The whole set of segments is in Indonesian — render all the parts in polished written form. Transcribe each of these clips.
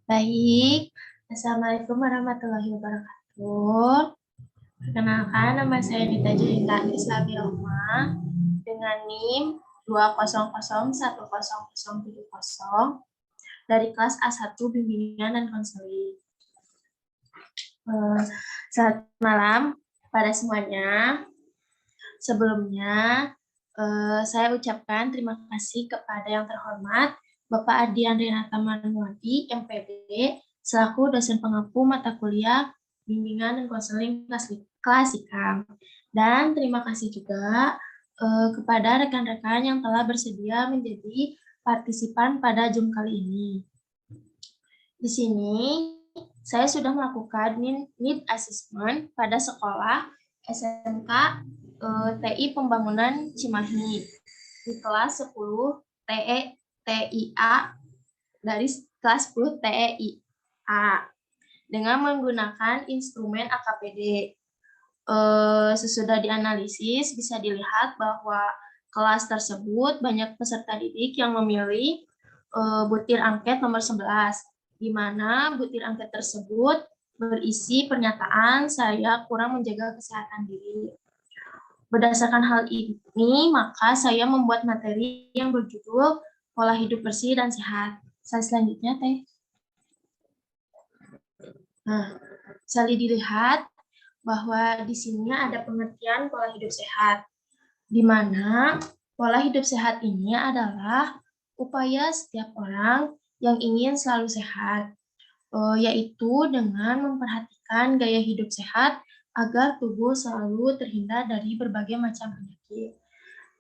Baik, Assalamualaikum warahmatullahi wabarakatuh. Perkenalkan, nama saya Dita Julita Islami Roma dengan NIM 2001070 dari kelas A1 Bimbingan dan Konseling. Selamat malam pada semuanya. Sebelumnya, saya ucapkan terima kasih kepada yang terhormat Bapak Adi Andrianata Manuardi, MPD, selaku dosen pengampu mata kuliah Bimbingan dan Konseling kelas IKAM. Dan terima kasih juga kepada rekan-rekan yang telah bersedia menjadi partisipan pada Zoom kali ini. Di sini, saya sudah melakukan need assessment pada sekolah SMK TI Pembangunan Cimahi di kelas 10 TIA dari kelas 10 TIA dengan menggunakan instrumen AKPD. Sesudah dianalisis bisa dilihat bahwa kelas tersebut banyak peserta didik yang memilih butir angket nomor 11, di mana butir angket tersebut berisi pernyataan saya kurang menjaga kesehatan diri. Berdasarkan hal ini, maka saya membuat materi yang berjudul Pola Hidup Bersih dan Sehat. Slide selanjutnya, Teh. Nah, bisa dilihat bahwa di sini ada pengertian pola hidup sehat, di mana pola hidup sehat ini adalah upaya setiap orang yang ingin selalu sehat, yaitu dengan memperhatikan gaya hidup sehat agar tubuh selalu terhindar dari berbagai macam penyakit.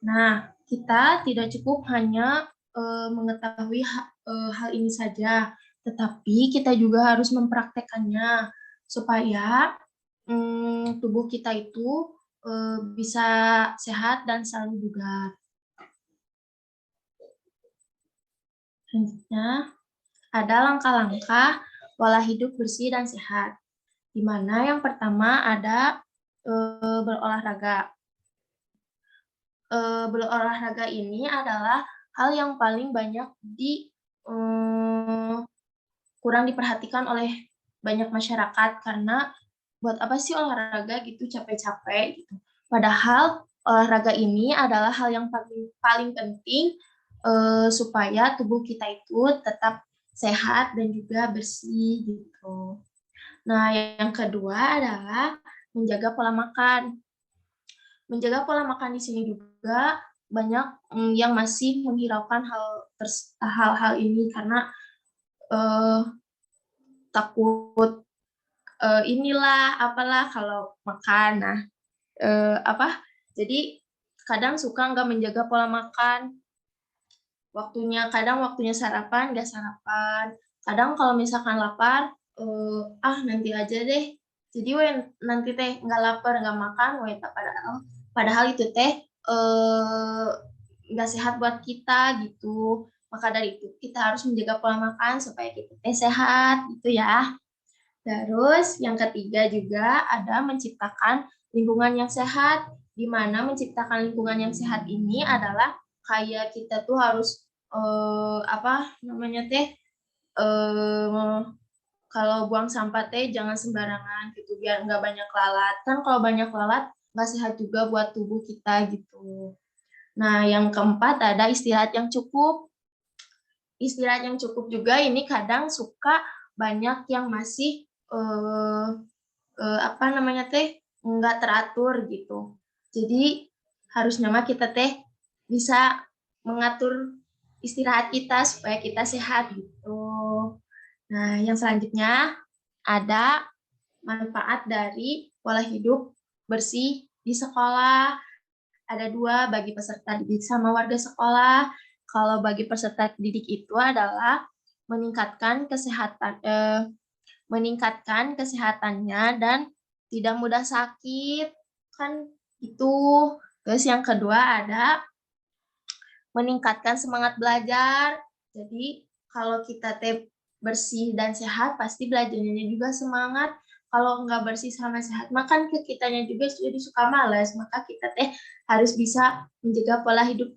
Nah, kita tidak cukup hanya mengetahui hal ini saja, tetapi kita juga harus mempraktekannya supaya tubuh kita itu bisa sehat dan selalu bugar. Selanjutnya, ada langkah-langkah pola hidup bersih dan sehat, di mana yang pertama ada berolahraga. Berolahraga ini adalah hal yang paling banyak kurang diperhatikan oleh banyak masyarakat, karena buat apa sih olahraga gitu, capek-capek gitu. Padahal olahraga ini adalah hal yang paling penting supaya tubuh kita itu tetap sehat dan juga bersih gitu. Nah, yang kedua adalah menjaga pola makan. Menjaga pola makan di sini juga banyak yang masih menghiraukan hal-hal ini karena takut inilah apalah kalau makan. Nah, jadi kadang suka nggak menjaga pola makan. Kadang waktunya sarapan nggak sarapan. Kadang kalau misalkan lapar, nanti aja deh. Jadi nanti teh nggak lapar nggak makan, padahal itu teh nggak sehat buat kita gitu. Maka dari itu kita harus menjaga pola makan supaya kita teh sehat gitu ya. Terus yang ketiga juga ada menciptakan lingkungan yang sehat, di mana menciptakan lingkungan yang sehat ini adalah kayak kita tuh harus kalau buang sampah teh jangan sembarangan gitu, biar nggak banyak lalat. Kan kalau banyak lalat nggak sehat juga buat tubuh kita gitu. Nah, yang keempat ada istirahat yang cukup. Istirahat yang cukup juga ini kadang suka banyak yang masih nggak teratur gitu. Jadi harusnya mah kita teh bisa mengatur istirahat kita supaya kita sehat gitu. Nah, yang selanjutnya ada manfaat dari pola hidup bersih di sekolah. Ada dua, bagi peserta didik sama warga sekolah. Kalau bagi peserta didik itu adalah meningkatkan kesehatannya dan tidak mudah sakit, kan itu. Terus yang kedua ada meningkatkan semangat belajar. Jadi kalau kita bersih dan sehat, pasti belajarnya juga semangat. Kalau nggak bersih sama sehat, makan ke kitanya juga jadi suka malas. Maka kita harus bisa menjaga pola hidup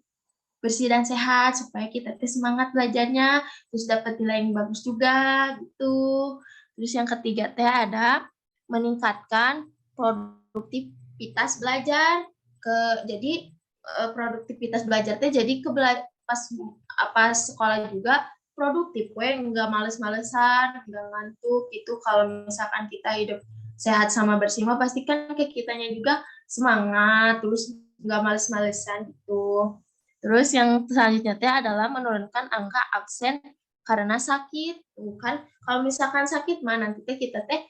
bersih dan sehat supaya kita teh semangat belajarnya, terus dapat nilai yang bagus juga gitu. Terus yang ketiga teh ada meningkatkan produktivitas belajar. Jadi produktivitas belajar teh jadi pas sekolah juga produktif, nggak males-malesan, nggak ngantuk gitu. Kalau misalkan kita hidup sehat sama bersih mah pasti kan kayak kitanya juga semangat, terus nggak males-malesan gitu. Terus yang selanjutnya teh adalah menurunkan angka absen karena sakit. Kan kalau misalkan sakit mah nanti teh kita teh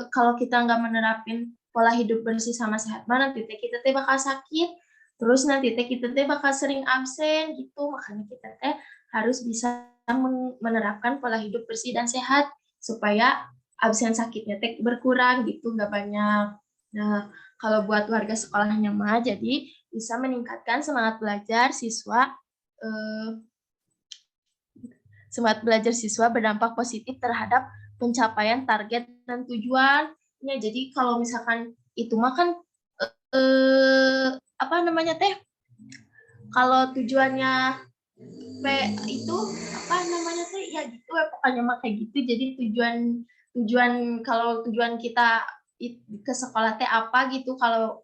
kalau kita nggak menerapin pola hidup bersih sama sehat mah nanti teh kita teh bakal sakit. Terus nanti teh kita teh bakal sering absen gitu. Makanya kita teh harus bisa menerapkan pola hidup bersih dan sehat supaya absen sakitnya teh berkurang gitu, nggak banyak. Nah, kalau buat warga sekolahnya mah jadi bisa meningkatkan eh, semangat belajar siswa berdampak positif terhadap pencapaian target dan tujuan. Ya, jadi kalau misalkan itu mah kan apa namanya teh? Kalau tujuannya P itu apa namanya teh? Ya gitu ya pokoknya mah kayak gitu. Jadi tujuan kalau tujuan kita ke sekolah teh apa gitu, kalau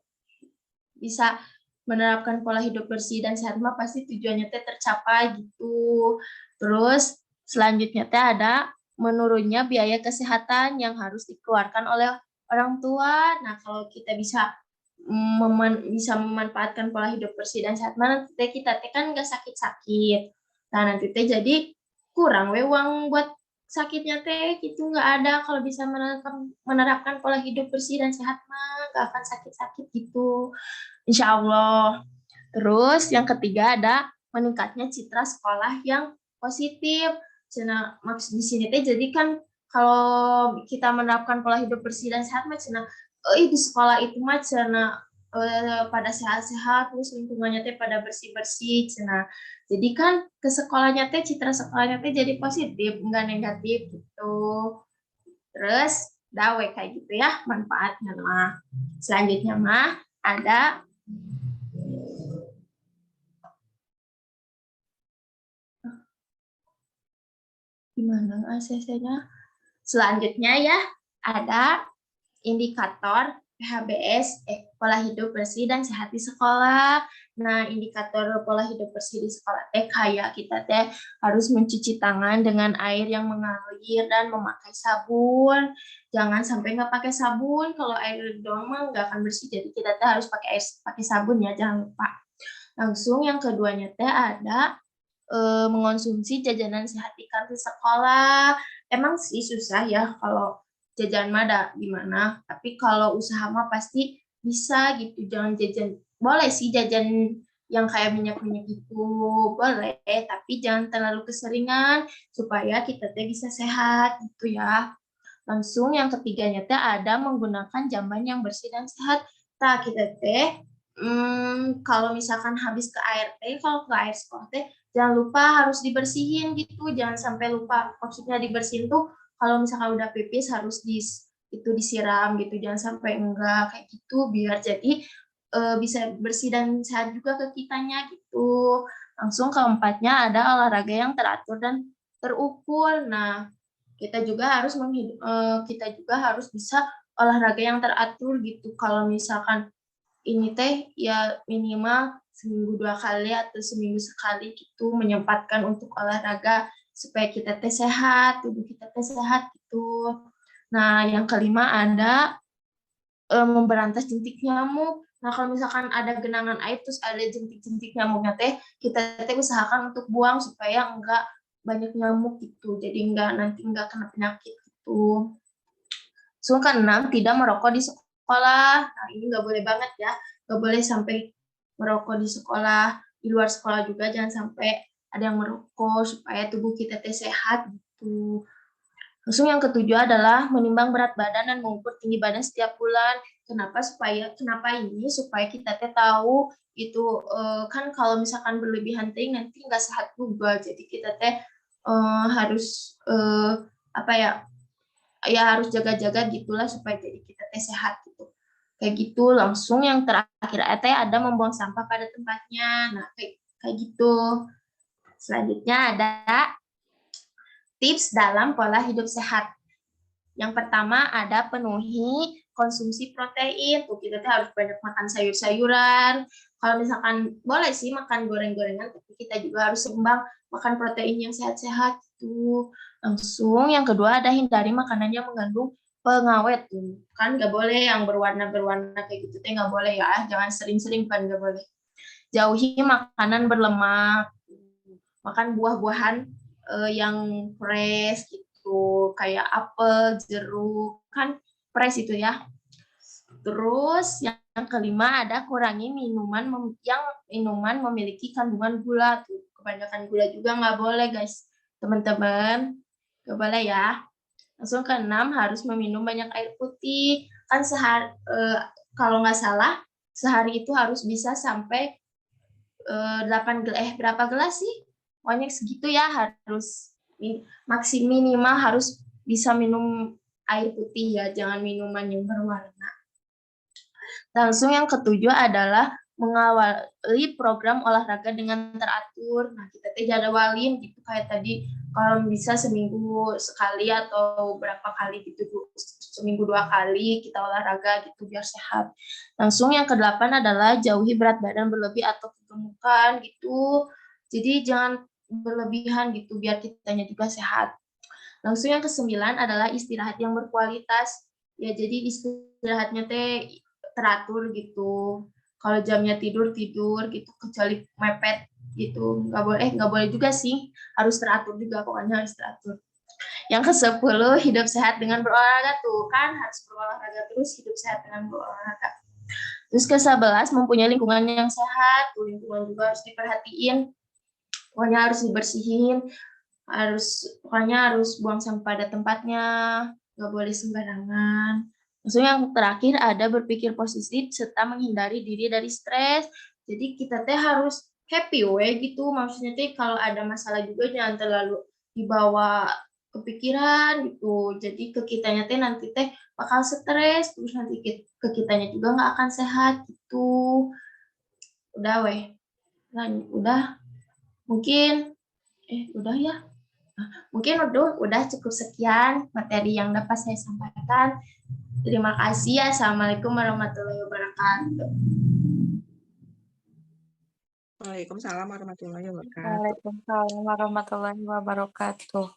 bisa menerapkan pola hidup bersih dan sehat mah pasti tujuannya teh tercapai gitu. Terus selanjutnya teh ada menurunnya biaya kesehatan yang harus dikeluarkan oleh orang tua. Nah, kalau kita bisa bisa memanfaatkan pola hidup bersih dan sehat mana teh kita teh kan nggak sakit-sakit. Nah, nanti teh jadi kurang uang buat sakitnya teh gitu nggak ada. Kalau bisa menerapkan pola hidup bersih dan sehat mah nggak akan sakit-sakit gitu. Insya Allah. Terus yang ketiga ada meningkatnya citra sekolah yang positif. Cina maksud di sini teh jadi kan kalau kita menerapkan pola hidup bersih dan sehat mah cina di sekolah itu mah cina pada sehat-sehat, terus lingkungannya teh pada bersih-bersih cina. Jadi kan ke sekolahnya teh citra sekolahnya teh jadi positif, enggak negatif gitu. Terus dawe kayak gitu ya manfaatnya mah. Selanjutnya mah ada gimana ACC-nya? Selanjutnya ya ada indikator PHBS, pola hidup bersih dan sehat di sekolah. Nah, indikator pola hidup bersih di sekolah teh kayak kita teh harus mencuci tangan dengan air yang mengalir dan memakai sabun. Jangan sampai nggak pakai sabun. Kalau air doang mah nggak akan bersih. Jadi kita teh harus pakai sabun ya, jangan lupa. Langsung yang keduanya teh ada mengonsumsi jajanan sehat di kantin sekolah. Emang sih susah ya kalau jajan mah ada gimana, tapi kalau usaha mah pasti bisa gitu. Jangan jajan, boleh sih jajan yang kayak minyak-minyak itu, boleh, tapi jangan terlalu keseringan supaya kita teh bisa sehat gitu ya. Langsung yang ketiganya teh ada menggunakan jamban yang bersih dan sehat. Nah, kita teh kalau misalkan habis ke air teh, kalau ke air sekolah teh jangan lupa harus dibersihin gitu, jangan sampai lupa. Maksudnya dibersihin tuh kalau misalkan udah pipis harus itu disiram gitu, jangan sampai enggak kayak gitu biar jadi bisa bersih dan sehat juga ke kitanya gitu. Langsung keempatnya ada olahraga yang teratur dan terukur. Nah, kita juga harus bisa olahraga yang teratur gitu. Kalau misalkan ini teh ya minimal seminggu 2 kali atau seminggu sekali gitu menyempatkan untuk olahraga supaya kita teh sehat, tubuh kita teh sehat gitu. Nah, yang kelima ada memberantas jentik nyamuk. Nah, kalau misalkan ada genangan air terus ada jentik-jentik nyamuknya teh, kita teh usahakan untuk buang supaya enggak banyak nyamuk gitu. Jadi nanti enggak kena penyakit gitu. So, keenam, tidak merokok di sekolah. Nah, ini nggak boleh banget ya. Nggak boleh sampai merokok di sekolah. Di luar sekolah juga jangan sampai ada yang merokok supaya tubuh kita teh sehat gitu. Langsung yang ketujuh adalah menimbang berat badan dan mengukur tinggi badan setiap bulan. Kenapa ini? Supaya kita teh tahu itu kan kalau misalkan berlebihan teh nanti nggak sehat juga. Jadi kita teh harus apa ya? Ya harus jaga-jaga gitulah supaya jadi kita teh sehat gitu. Kayak gitu. Langsung yang terakhir ada membuang sampah pada tempatnya. Nah, kayak gitu. Selanjutnya ada tips dalam pola hidup sehat. Yang pertama ada penuhi konsumsi protein. Tuh kita harus banyak makan sayur-sayuran. Kalau misalkan boleh sih makan goreng-gorengan, tapi kita juga harus seimbang makan protein yang sehat-sehat gitu. Langsung yang kedua ada hindari makanan yang mengandung pengawet tuh. Kan nggak boleh yang berwarna-berwarna kayak gitu, nggak boleh ya. Jangan sering-sering kan nggak boleh. Jauhi makanan berlemak. Makan buah-buahan yang fresh gitu, kayak apel, jeruk, kan fresh itu ya. Terus yang kelima ada kurangi minuman yang memiliki kandungan gula tuh. Kebanyakan gula juga nggak boleh guys, teman-teman. Nggak boleh ya. Langsung keenam harus meminum banyak air putih. Kan kalau nggak salah sehari itu harus bisa sampai 8 gelas, berapa gelas sih? Pokoknya segitu ya, harus minimal harus bisa minum air putih ya, jangan minuman yang berwarna. Langsung yang ketujuh adalah mengawali program olahraga dengan teratur. Nah, kita jadwalin gitu kayak tadi, kalau bisa seminggu sekali atau berapa kali gitu, seminggu 2 kali kita olahraga gitu biar sehat. Langsung yang kedelapan adalah jauhi berat badan berlebih atau kegemukan gitu. Jadi jangan berlebihan gitu biar kitanya juga sehat. Langsung yang kesembilan adalah istirahat yang berkualitas. Ya jadi istirahatnya teratur gitu. Kalau jamnya tidur gitu, kecuali mepet gitu. Nggak boleh juga sih. Harus teratur juga, pokoknya harus teratur. Yang ke-10 hidup sehat dengan berolahraga tuh kan, harus berolahraga terus, hidup sehat dengan berolahraga. Terus ke-11 mempunyai lingkungan yang sehat, lingkungan juga harus diperhatiin. Pokoknya harus dibersihin, pokoknya harus buang sampah pada tempatnya, nggak boleh sembarangan. Langsung yang terakhir ada berpikir positif serta menghindari diri dari stres. Jadi kita harus happy gitu, maksudnya kalau ada masalah juga jangan terlalu dibawa kepikiran gitu. Jadi ke kitanya nanti bakal stres, terus nanti ke kitanya juga nggak akan sehat gitu. Udah udah mungkin udah ya. Mungkin udah cukup sekian materi yang dapat saya sampaikan. Terima kasih. Assalamualaikum warahmatullahi wabarakatuh. Waalaikumsalam warahmatullahi wabarakatuh. Waalaikumsalam warahmatullahi wabarakatuh.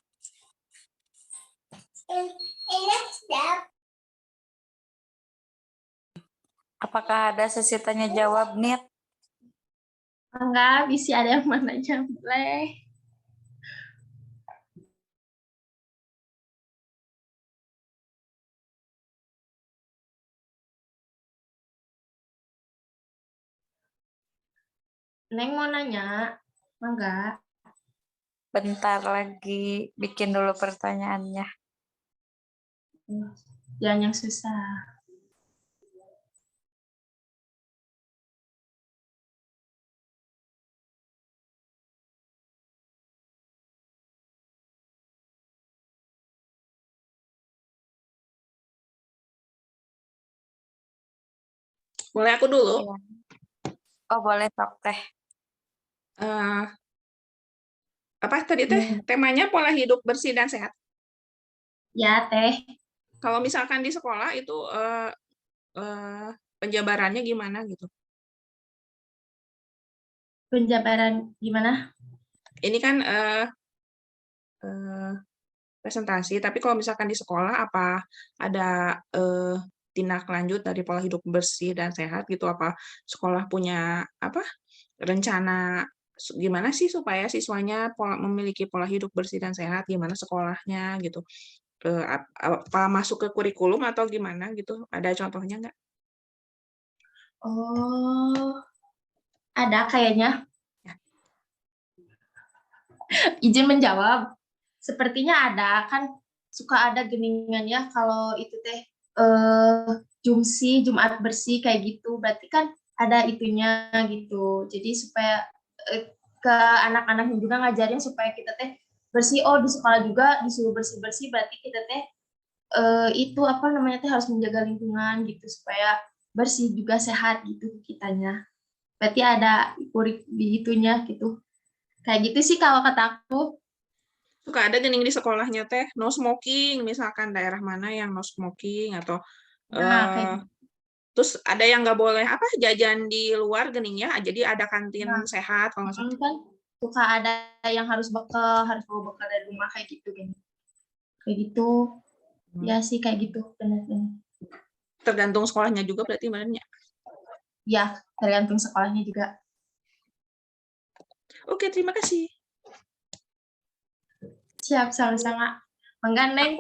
Apakah ada sesi tanya jawab, Nit? Enggak, bisa ada yang mana aja boleh. Neng mau nanya, enggak? Bentar lagi bikin dulu pertanyaannya. Jangan yang susah. Boleh aku dulu? Ya. Oh, boleh, Sok Teh. Apa tadi temanya pola hidup bersih dan sehat? Ya, Teh. Kalau misalkan di sekolah itu penjabarannya gimana gitu? Penjabaran gimana? Ini kan presentasi, tapi kalau misalkan di sekolah apa ada tindak lanjut dari pola hidup bersih dan sehat gitu? Apa sekolah punya apa rencana gimana sih supaya siswanya memiliki pola hidup bersih dan sehat? Gimana sekolahnya gitu? Apa masuk ke kurikulum atau gimana gitu? Ada contohnya nggak? Oh, ada kayaknya. Ya. Izin menjawab. Sepertinya ada, kan suka ada geningan ya kalau itu Jumat bersih kayak gitu. Berarti kan ada itunya gitu. Jadi supaya ke anak-anaknya juga ngajarin supaya kita bersih. Oh, di sekolah juga disuruh bersih-bersih, berarti kita itu apa namanya harus menjaga lingkungan gitu supaya bersih juga sehat gitu kitanya. Berarti ada kurik di itunya gitu. Kayak gitu sih kalau kata aku. Suka ada geuning di sekolahnya teh no smoking, misalkan daerah mana yang no smoking atau Nah, kayak eh gitu. terus ada yang nggak boleh apa jajan di luar geuning ya. Jadi ada kantin Nah, sehat kalau nggak salah. kan suka ada yang harus bekal, harus bawa bekal dari rumah kayak gitu kan. Kayak gitu. Hmm. Ya sih kayak gitu, benar-benar. Tergantung sekolahnya juga berarti benernya. Ya, tergantung sekolahnya juga. Oke, terima kasih. Siap, sama-sama. Enggak, Neng?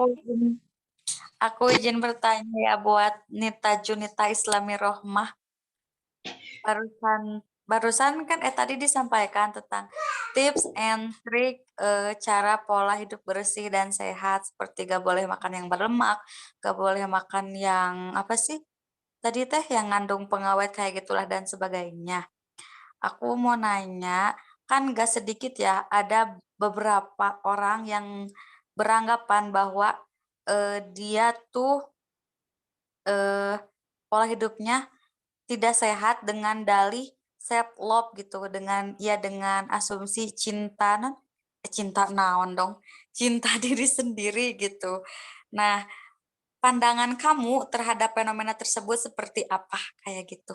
Aku izin bertanya ya buat Nita Junita Islami Rohmah. Barusan kan tadi disampaikan tentang tips and trik cara pola hidup bersih dan sehat, seperti gak boleh makan yang berlemak, gak boleh makan yang apa sih tadi teh yang ngandung pengawet kayak gitulah dan sebagainya. Aku mau nanya, kan gak sedikit ya ada beberapa orang yang beranggapan bahwa dia tuh pola hidupnya tidak sehat dengan dalih self love gitu, dengan asumsi cinta naon dong, cinta diri sendiri gitu. Nah, pandangan kamu terhadap fenomena tersebut seperti apa kayak gitu?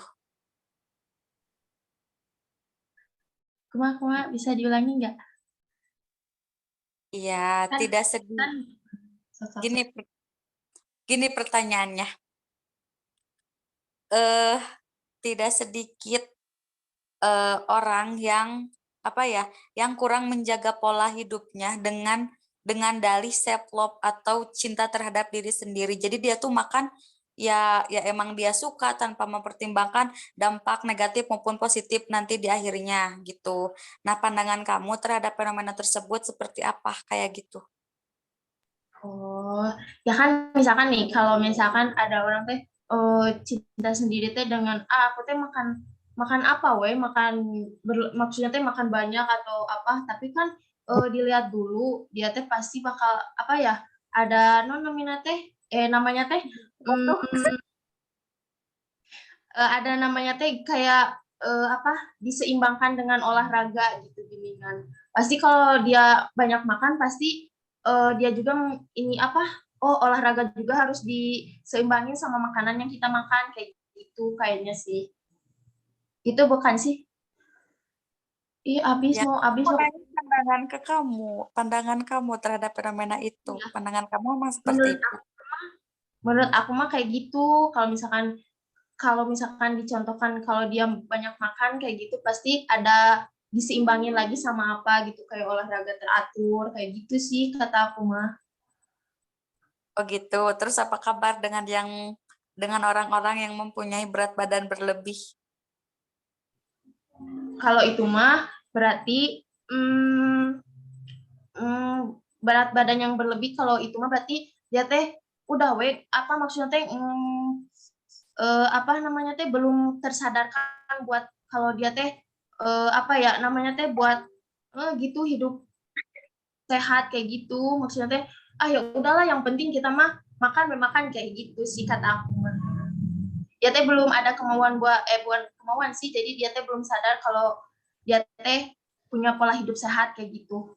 Kuma, bisa diulangi nggak? Iya, Kan, tidak sedih. kan, sosok. Gini, gini pertanyaannya. Eh, tidak sedikit orang yang apa ya, yang kurang menjaga pola hidupnya dengan dalih self love atau cinta terhadap diri sendiri. Jadi dia tuh makan ya emang dia suka tanpa mempertimbangkan dampak negatif maupun positif nanti di akhirnya gitu. Nah, pandangan kamu terhadap fenomena tersebut seperti apa kayak gitu? Oh, ya kan misalkan nih, kalau misalkan ada orang teh cinta sendiri teh dengan aku teh makan makan apa weh, maksudnya teh makan banyak atau apa, tapi kan dilihat dulu dia teh pasti bakal apa ya, ada non namanya teh namanya teh ada namanya teh kayak apa diseimbangkan dengan olahraga gitu gini kan. Pasti kalau dia banyak makan pasti dia juga ini apa olahraga juga harus diseimbangin sama makanan yang kita makan kayak gitu kayaknya sih. Itu bukan sih? Ih, Ya, abis aku mau nanya pandangan kamu terhadap fenomena itu. ya. Pandangan kamu emang seperti Menurut itu. menurut aku mah kayak gitu. Kalau misalkan dicontohkan kalau dia banyak makan kayak gitu pasti ada diseimbangin lagi sama apa gitu kayak olahraga teratur kayak gitu sih kata aku mah. Oh gitu. Terus apa kabar dengan orang-orang yang mempunyai berat badan berlebih? Kalau itu mah berarti berat badan yang berlebih kalau itu mah berarti dia teh udah apa maksudnya teh apa namanya teh belum tersadarkan buat kalau dia teh apa ya namanya teh buat gitu hidup sehat kayak gitu maksudnya teh ya udahlah yang penting kita mah makan kayak gitu sih kata aku mah dia teh belum ada kemauan bukan kemauan sih jadi dia teh belum sadar kalau dia teh punya pola hidup sehat kayak gitu.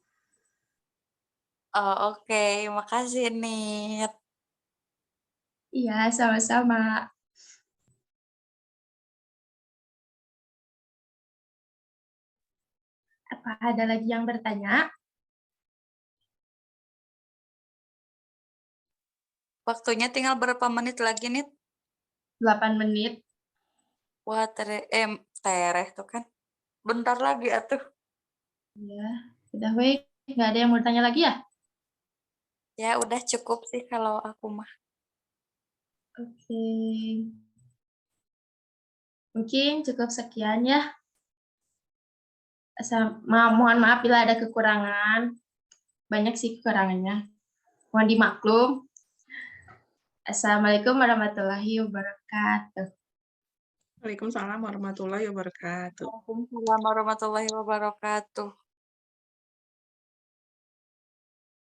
Oh, oke. Makasih nih. Iya sama-sama. Apa ada lagi yang bertanya? Waktunya tinggal berapa menit lagi nih? 8 menit. Wah, tereh tuh kan. Bentar lagi atuh. Ya udah nggak ada yang mau tanya lagi ya. Ya udah cukup sih kalau aku mah. Oke, mungkin cukup sekian ya. Mohon maaf bila ada kekurangan. Banyak sih kekurangannya. Mohon dimaklum. Assalamualaikum warahmatullahi wabarakatuh. Waalaikumsalam warahmatullahi wabarakatuh. Waalaikumsalam warahmatullahi wabarakatuh.